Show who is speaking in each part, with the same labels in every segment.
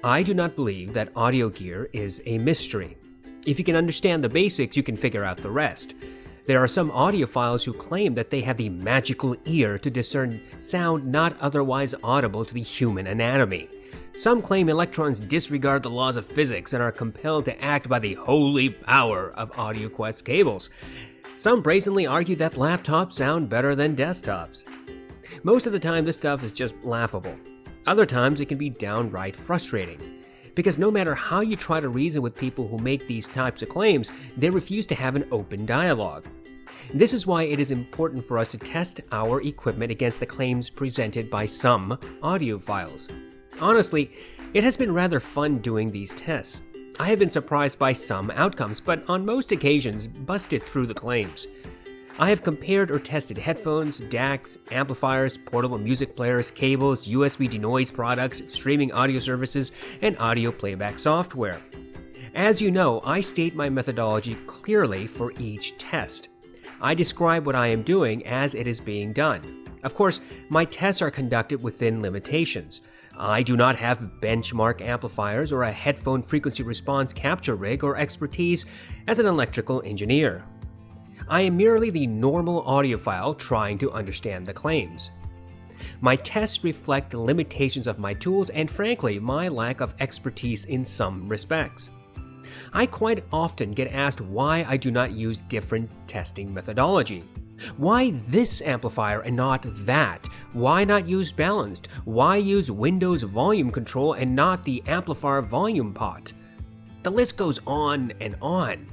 Speaker 1: I do not believe that audio gear is a mystery. If you can understand the basics, you can figure out the rest. There are some audiophiles who claim that they have the magical ear to discern sound not otherwise audible to the human anatomy. Some claim electrons disregard the laws of physics and are compelled to act by the holy power of AudioQuest cables. Some brazenly argue that laptops sound better than desktops. Most of the time, this stuff is just laughable. Other times, it can be downright frustrating. Because no matter how you try to reason with people who make these types of claims, they refuse to have an open dialogue. This is why it is important for us to test our equipment against the claims presented by some audiophiles. Honestly, it has been rather fun doing these tests. I have been surprised by some outcomes, but on most occasions, busted through the claims. I have compared or tested headphones, DACs, amplifiers, portable music players, cables, USB denoise products, streaming audio services, and audio playback software. As you know, I state my methodology clearly for each test. I describe what I am doing as it is being done. Of course, my tests are conducted within limitations. I do not have benchmark amplifiers or a headphone frequency response capture rig or expertise as an electrical engineer. I am merely the normal audiophile trying to understand the claims. My tests reflect the limitations of my tools and, frankly, my lack of expertise in some respects. I quite often get asked why I do not use different testing methodology. Why this amplifier and not that? Why not use balanced? Why use Windows volume control and not the amplifier volume pot? The list goes on and on.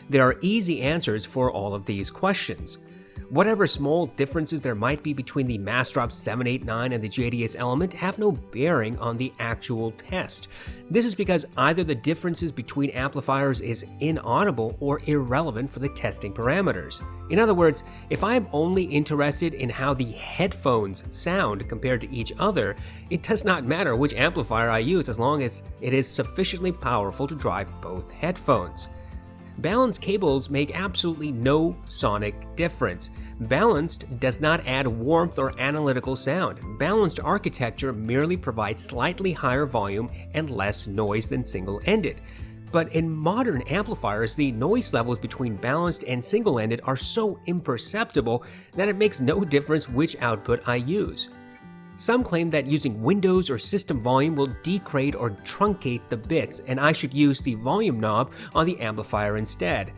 Speaker 1: There are easy answers for all of these questions. Whatever small differences there might be between the Massdrop 789 and the JDS Element have no bearing on the actual test. This is because either the differences between amplifiers is inaudible or irrelevant for the testing parameters. In other words, if I am only interested in how the headphones sound compared to each other, it does not matter which amplifier I use as long as it is sufficiently powerful to drive both headphones. Balanced cables make absolutely no sonic difference. Balanced does not add warmth or analytical sound. Balanced architecture merely provides slightly higher volume and less noise than single-ended. But in modern amplifiers, the noise levels between balanced and single-ended are so imperceptible that it makes no difference which output I use. Some claim that using Windows or system volume will degrade or truncate the bits, and I should use the volume knob on the amplifier instead.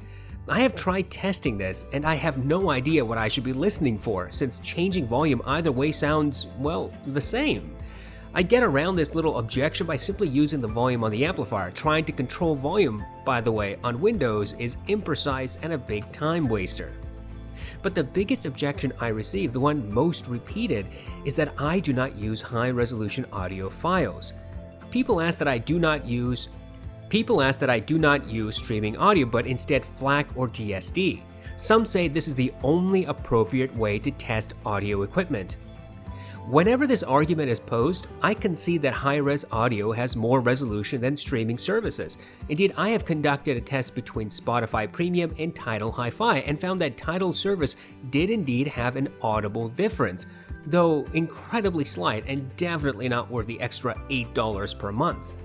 Speaker 1: I have tried testing this, and I have no idea what I should be listening for, since changing volume either way sounds, well, the same. I get around this little objection by simply using the volume on the amplifier. Trying to control volume, by the way, on Windows is imprecise and a big time waster. But the biggest objection I receive, the one most repeated, is that I do not use high-resolution audio files. People ask that I do not use streaming audio, but instead FLAC or DSD. Some say this is the only appropriate way to test audio equipment. Whenever this argument is posed, I concede that high-res audio has more resolution than streaming services. Indeed, I have conducted a test between Spotify Premium and Tidal Hi-Fi and found that Tidal service did indeed have an audible difference, though incredibly slight and definitely not worth the extra $8 per month.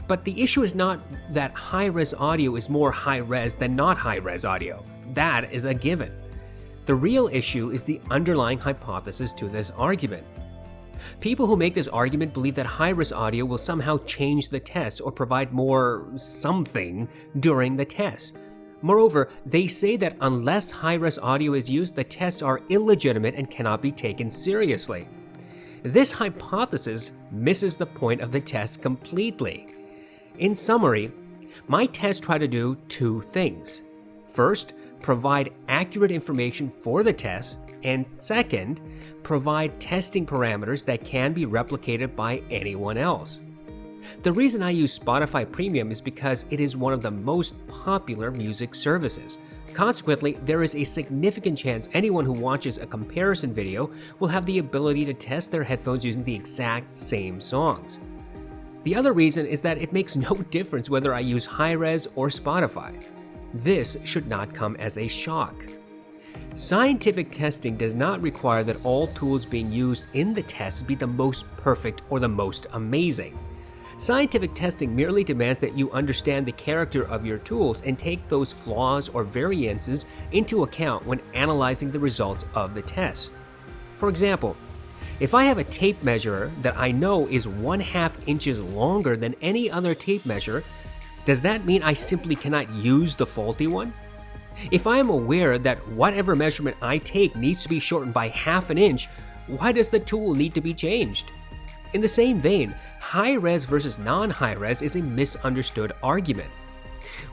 Speaker 1: But the issue is not that high-res audio is more high-res than not high-res audio. That is a given. The real issue is the underlying hypothesis to this argument. People who make this argument believe that high-res audio will somehow change the test or provide more something during the test. Moreover, they say that unless high-res audio is used, the tests are illegitimate and cannot be taken seriously. This hypothesis misses the point of the test completely. In summary, my tests try to do two things. First, provide accurate information for the test, and second, provide testing parameters that can be replicated by anyone else. The reason I use Spotify Premium is because it is one of the most popular music services. Consequently, there is a significant chance anyone who watches a comparison video will have the ability to test their headphones using the exact same songs. The other reason is that it makes no difference whether I use high-res or Spotify. This should not come as a shock. Scientific testing does not require that all tools being used in the test be the most perfect or the most amazing. Scientific testing merely demands that you understand the character of your tools and take those flaws or variances into account when analyzing the results of the test. For example, if I have a tape measure that I know is 1/2 inches longer than any other tape measure, does that mean I simply cannot use the faulty one? If I am aware that whatever measurement I take needs to be shortened by 1/2 inch, why does the tool need to be changed? In the same vein, high-res versus non-high-res is a misunderstood argument.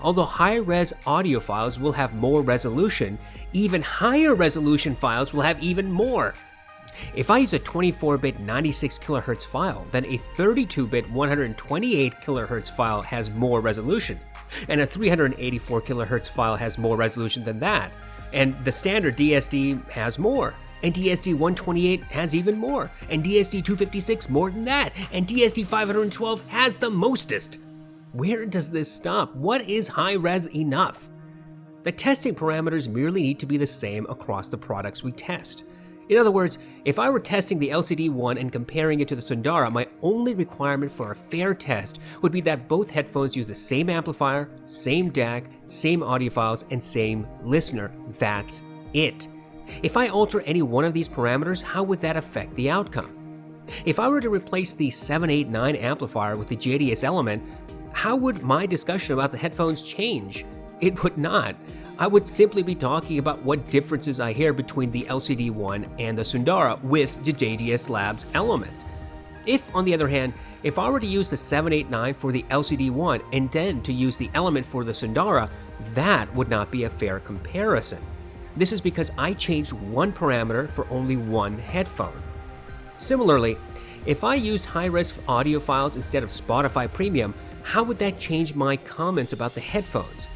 Speaker 1: Although high-res audio files will have more resolution, even higher resolution files will have even more. If I use a 24-bit 96 kHz file, then a 32-bit 128 kHz file has more resolution, and a 384 kHz file has more resolution than that, and the standard DSD has more, and DSD 128 has even more, and DSD 256 more than that, and DSD 512 has the mostest. Where does this stop? What is high-res enough? The testing parameters merely need to be the same across the products we test. In other words, if I were testing the LCD1 and comparing it to the Sundara, my only requirement for a fair test would be that both headphones use the same amplifier, same DAC, same audiophiles, and same listener. That's it. If I alter any one of these parameters, how would that affect the outcome? If I were to replace the 789 amplifier with the JDS element, how would my discussion about the headphones change? It would not. I would simply be talking about what differences I hear between the LCD1 and the Sundara with the JDS Labs element. If, on the other hand, if I were to use the 789 for the LCD1 and then to use the element for the Sundara, that would not be a fair comparison. This is because I changed one parameter for only one headphone. Similarly, if I used high-res audio files instead of Spotify Premium, how would that change my comments about the headphones?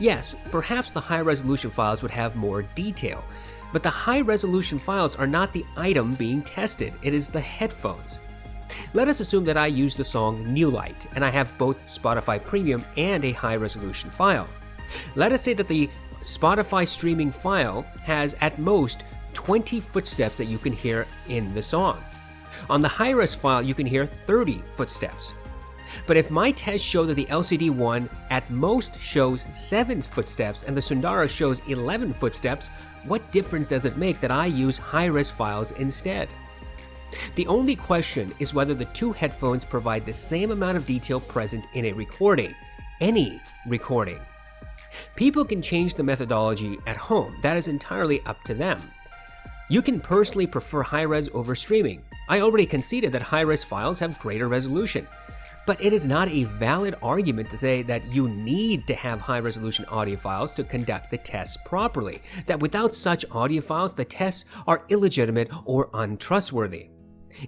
Speaker 1: Yes, perhaps the high-resolution files would have more detail, but the high-resolution files are not the item being tested, it is the headphones. Let us assume that I use the song New Light, and I have both Spotify Premium and a high-resolution file. Let us say that the Spotify streaming file has at most 20 footsteps that you can hear in the song. On the high-res file, you can hear 30 footsteps. But if my tests show that the LCD1 at most shows 7 footsteps and the Sundara shows 11 footsteps, what difference does it make that I use high-res files instead? The only question is whether the two headphones provide the same amount of detail present in a recording, any recording. People can change the methodology at home, that is entirely up to them. You can personally prefer high-res over streaming. I already conceded that high-res files have greater resolution. But it is not a valid argument to say that you need to have high-resolution audio files to conduct the tests properly, that without such audio files, the tests are illegitimate or untrustworthy.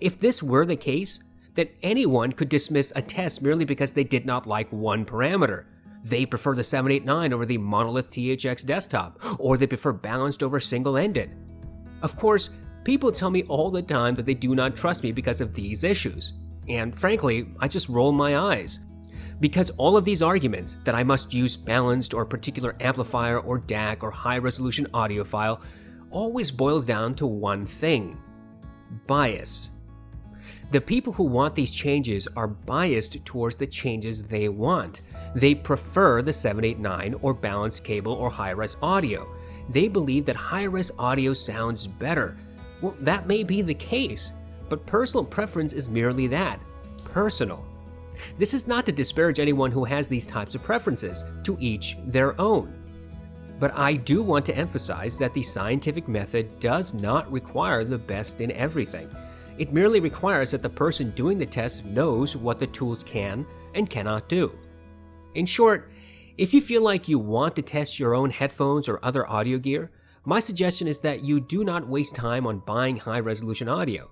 Speaker 1: If this were the case, then anyone could dismiss a test merely because they did not like one parameter. They prefer the 789 over the Monolith THX desktop, or they prefer balanced over single-ended. Of course, people tell me all the time that they do not trust me because of these issues. And frankly, I just roll my eyes. Because all of these arguments that I must use balanced or particular amplifier or DAC or high-resolution audio file always boils down to one thing: bias. The people who want these changes are biased towards the changes they want. They prefer the 789 or balanced cable or high-res audio. They believe that high-res audio sounds better. Well, that may be the case, but personal preference is merely that, personal. This is not to disparage anyone who has these types of preferences, to each their own. But I do want to emphasize that the scientific method does not require the best in everything. It merely requires that the person doing the test knows what the tools can and cannot do. In short, if you feel like you want to test your own headphones or other audio gear, my suggestion is that you do not waste time on buying high-resolution audio.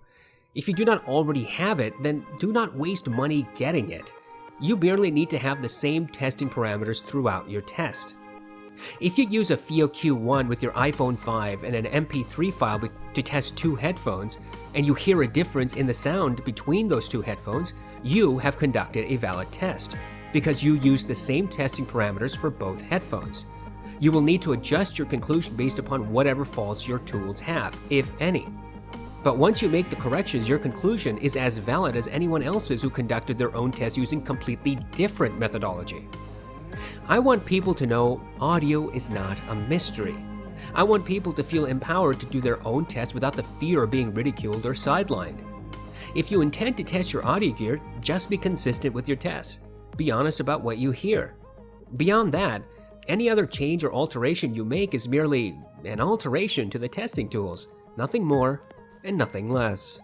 Speaker 1: If you do not already have it, then do not waste money getting it. You merely need to have the same testing parameters throughout your test. If you use a FIO Q1 with your iPhone 5 and an MP3 file to test two headphones, and you hear a difference in the sound between those two headphones, you have conducted a valid test, because you use the same testing parameters for both headphones. You will need to adjust your conclusion based upon whatever faults your tools have, if any. But once you make the corrections, your conclusion is as valid as anyone else's who conducted their own test using completely different methodology. I want people to know audio is not a mystery. I want people to feel empowered to do their own test without the fear of being ridiculed or sidelined. If you intend to test your audio gear, just be consistent with your tests. Be honest about what you hear. Beyond that, any other change or alteration you make is merely an alteration to the testing tools, nothing more and nothing less.